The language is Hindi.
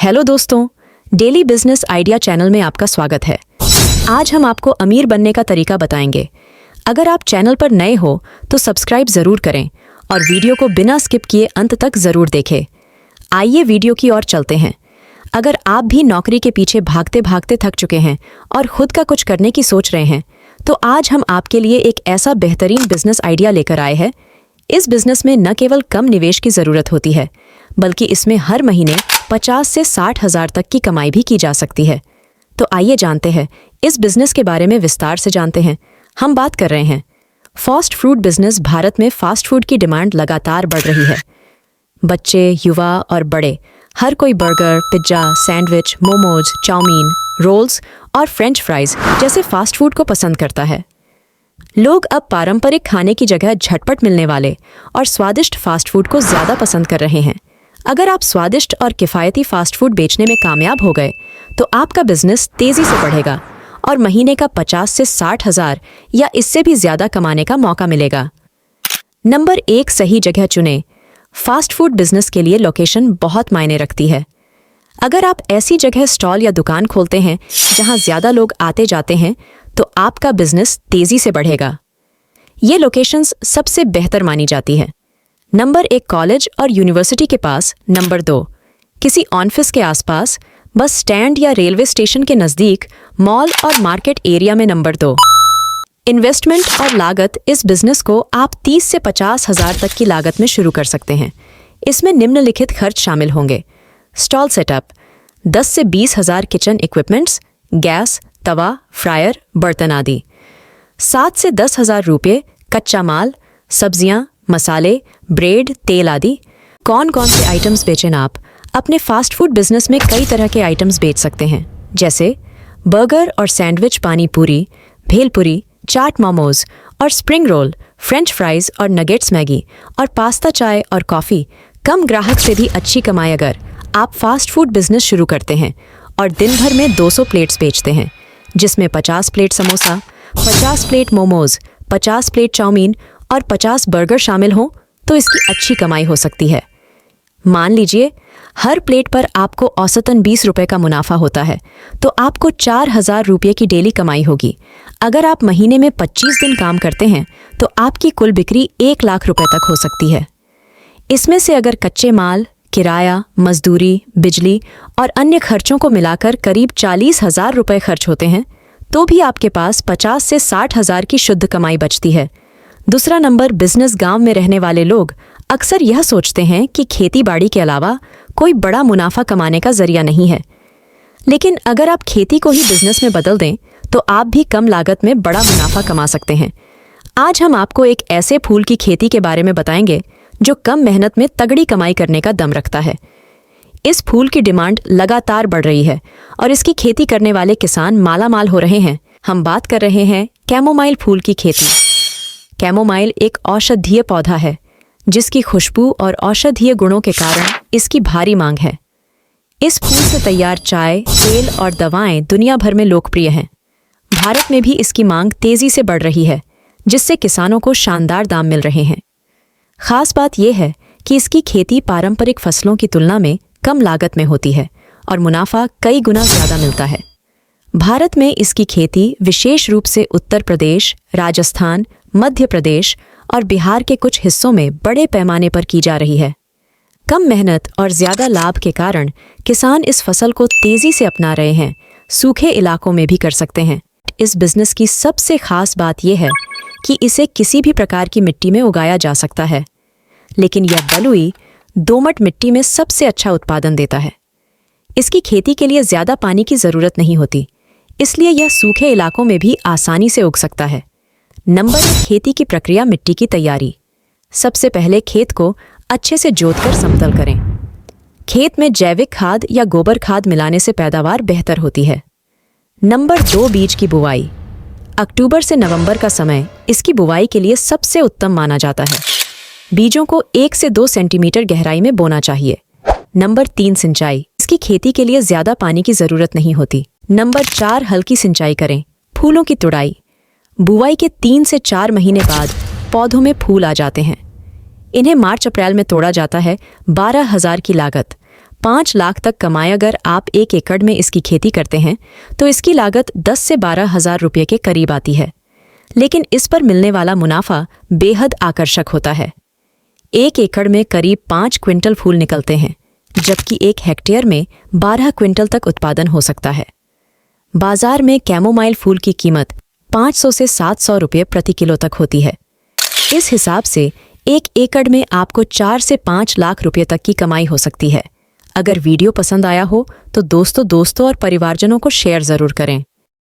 हेलो दोस्तों, डेली बिजनेस आइडिया चैनल में आपका स्वागत है। आज हम आपको अमीर बनने का तरीका बताएंगे। अगर आप चैनल पर नए हो तो सब्सक्राइब जरूर करें और वीडियो को बिना स्किप किए अंत तक जरूर देखें। आइए वीडियो की ओर चलते हैं। अगर आप भी नौकरी के पीछे भागते भागते थक चुके हैं और खुद का कुछ करने की सोच रहे हैं, तो आज हम आपके लिए एक ऐसा बेहतरीन बिजनेस आइडिया लेकर आए हैं। इस बिजनेस में न केवल कम निवेश की ज़रूरत होती है, बल्कि इसमें हर महीने 50 से 60 हज़ार तक की कमाई भी की जा सकती है। तो आइए जानते हैं इस बिजनेस के बारे में विस्तार से जानते हैं। हम बात कर रहे हैं फास्ट फूड बिजनेस। भारत में फास्ट फूड की डिमांड लगातार बढ़ रही है। बच्चे, युवा और बड़े हर कोई burger, pizza, sandwich, momos, chowmein, rolls और फ्रेंच फ्राइज जैसे फास्ट फूड को पसंद करता है। लोग अब पारंपरिक खाने की जगह झटपट मिलने वाले और स्वादिष्ट फास्ट फूड को ज़्यादा पसंद कर रहे हैं। अगर आप स्वादिष्ट और किफ़ायती फास्ट फूड बेचने में कामयाब हो गए तो आपका बिजनेस तेज़ी से बढ़ेगा और महीने का 50 से 60 हज़ार या इससे भी ज़्यादा कमाने का मौका मिलेगा। नंबर 1, सही जगह चुनें। फास्ट फूड बिजनेस के लिए लोकेशन बहुत मायने रखती है। अगर आप ऐसी जगह स्टॉल या दुकान खोलते हैं जहां ज़्यादा लोग आते जाते हैं, तो आपका बिजनेस तेज़ी से बढ़ेगा। ये लोकेशंस सबसे बेहतर मानी जाती है। नंबर 1, कॉलेज और यूनिवर्सिटी के पास। नंबर 2, किसी ऑफिस के आसपास, बस स्टैंड या रेलवे स्टेशन के नज़दीक, मॉल और मार्केट एरिया में। नंबर 2, इन्वेस्टमेंट और लागत। इस बिजनेस को आप 30 से 50 हज़ार तक की लागत में शुरू कर सकते हैं। इसमें निम्नलिखित खर्च शामिल होंगे: स्टॉल सेटअप 10 से 20 हज़ार, किचन इक्विपमेंट्स, गैस, तवा, फ्रायर, बर्तन आदि 7 से 10 हज़ार रुपये, कच्चा माल, सब्जियां, मसाले, ब्रेड, तेल आदि। कौन कौन से आइटम्स बेचें आप? अपने फास्ट फूड बिजनेस में कई तरह के आइटम्स बेच सकते हैं, जैसे बर्गर और सैंडविच, पानी पूरी, भेलपुरी, चाट, मोमोज और स्प्रिंग रोल, फ्रेंच फ्राइज और नगेट्स, मैगी और पास्ता, चाय और कॉफ़ी। कम ग्राहक से भी अच्छी कमाई। अगर आप फास्ट फूड बिजनेस शुरू करते हैं और दिन भर में 200 प्लेट्स बेचते हैं, जिसमें 50 plate samosa, 50 plate momos, 50 plate chowmein और 50 बर्गर शामिल हों, तो इसकी अच्छी कमाई हो सकती है। मान लीजिए हर प्लेट पर आपको औसतन 20 रुपये का मुनाफा होता है, तो आपको 4,000 रुपये की डेली कमाई होगी। अगर आप महीने में 25 दिन काम करते हैं तो आपकी कुल बिक्री 1 लाख रुपये तक हो सकती है। इसमें से अगर कच्चे माल, किराया, मजदूरी, बिजली और अन्य खर्चों को मिलाकर करीब 40,000 रुपये खर्च होते हैं, तो भी आपके पास 50 से 60 हज़ार की शुद्ध कमाई बचती है। दूसरा नंबर, बिजनेस। गांव में रहने वाले लोग अक्सर यह सोचते हैं कि खेती बाड़ी के अलावा कोई बड़ा मुनाफा कमाने का जरिया नहीं है। लेकिन अगर आप खेती को ही बिजनेस में बदल दें तो आप भी कम लागत में बड़ा मुनाफा कमा सकते हैं। आज हम आपको एक ऐसे फूल की खेती के बारे में बताएंगे जो कम मेहनत में तगड़ी कमाई करने का दम रखता है। इस फूल की डिमांड लगातार बढ़ रही है और इसकी खेती करने वाले किसान मालामाल हो रहे हैं। हम बात कर रहे हैं कैमोमाइल फूल की खेती। कैमोमाइल एक औषधीय पौधा है जिसकी खुशबू और औषधीय गुणों के कारण इसकी भारी मांग है। इस फूल से तैयार चाय, तेल और दवाएं दुनिया भर में लोकप्रिय हैं। भारत में भी इसकी मांग तेजी से बढ़ रही है, जिससे किसानों को शानदार दाम मिल रहे हैं। खास बात यह है कि इसकी खेती पारंपरिक फसलों की तुलना में कम लागत में होती है और मुनाफा कई गुना ज़्यादा मिलता है। भारत में इसकी खेती विशेष रूप से उत्तर प्रदेश, राजस्थान, मध्य प्रदेश और बिहार के कुछ हिस्सों में बड़े पैमाने पर की जा रही है। कम मेहनत और ज़्यादा लाभ के कारण किसान इस फसल को तेज़ी से अपना रहे हैं। सूखे इलाकों में भी कर सकते हैं। इस बिजनेस की सबसे खास बात यह है कि इसे किसी भी प्रकार की मिट्टी में उगाया जा सकता है, लेकिन यह बलुई, दोमट मिट्टी में सबसे अच्छा उत्पादन देता है। इसकी खेती के लिए ज़्यादा पानी की ज़रूरत नहीं होती, इसलिए यह सूखे इलाकों में भी आसानी से उग सकता है। नंबर 1, खेती की प्रक्रिया। मिट्टी की तैयारी। सबसे पहले खेत को अच्छे से जोतकर समतल करें। खेत में जैविक खाद या गोबर खाद मिलाने से पैदावार बेहतर होती है। नंबर 2, बीज की बुवाई। अक्टूबर से नवंबर का समय इसकी बुवाई के लिए सबसे उत्तम माना जाता है। बीजों को 1 से 2 सेंटीमीटर गहराई में बोना चाहिए। नंबर 3, सिंचाई। इसकी खेती के लिए ज़्यादा पानी की ज़रूरत नहीं होती। नंबर 4, हल्की सिंचाई करें। फूलों की तुड़ाई। बुवाई के 3 से 4 महीने बाद पौधों में फूल आ जाते हैं। इन्हें मार्च अप्रैल में तोड़ा जाता है। 12,000 की लागत। 5 लाख तक कमाए अगर आप 1 एकड़ में इसकी खेती करते हैं तो इसकी लागत 10 से 12 हज़ार रुपये के करीब आती है, लेकिन इस पर मिलने वाला मुनाफा बेहद आकर्षक होता है। 1 एकड़ में करीब 5 क्विंटल फूल निकलते हैं, जबकि 1 हेक्टेयर में 12 क्विंटल तक उत्पादन हो सकता है। बाजार में कैमोमाइल फूल की कीमत 500 से 700 रुपये प्रति किलो तक होती है। इस हिसाब से 1 एकड़ में आपको 4 से 5 लाख रुपये तक की कमाई हो सकती है। अगर वीडियो पसंद आया हो तो दोस्तों और परिवारजनों को शेयर ज़रूर करें।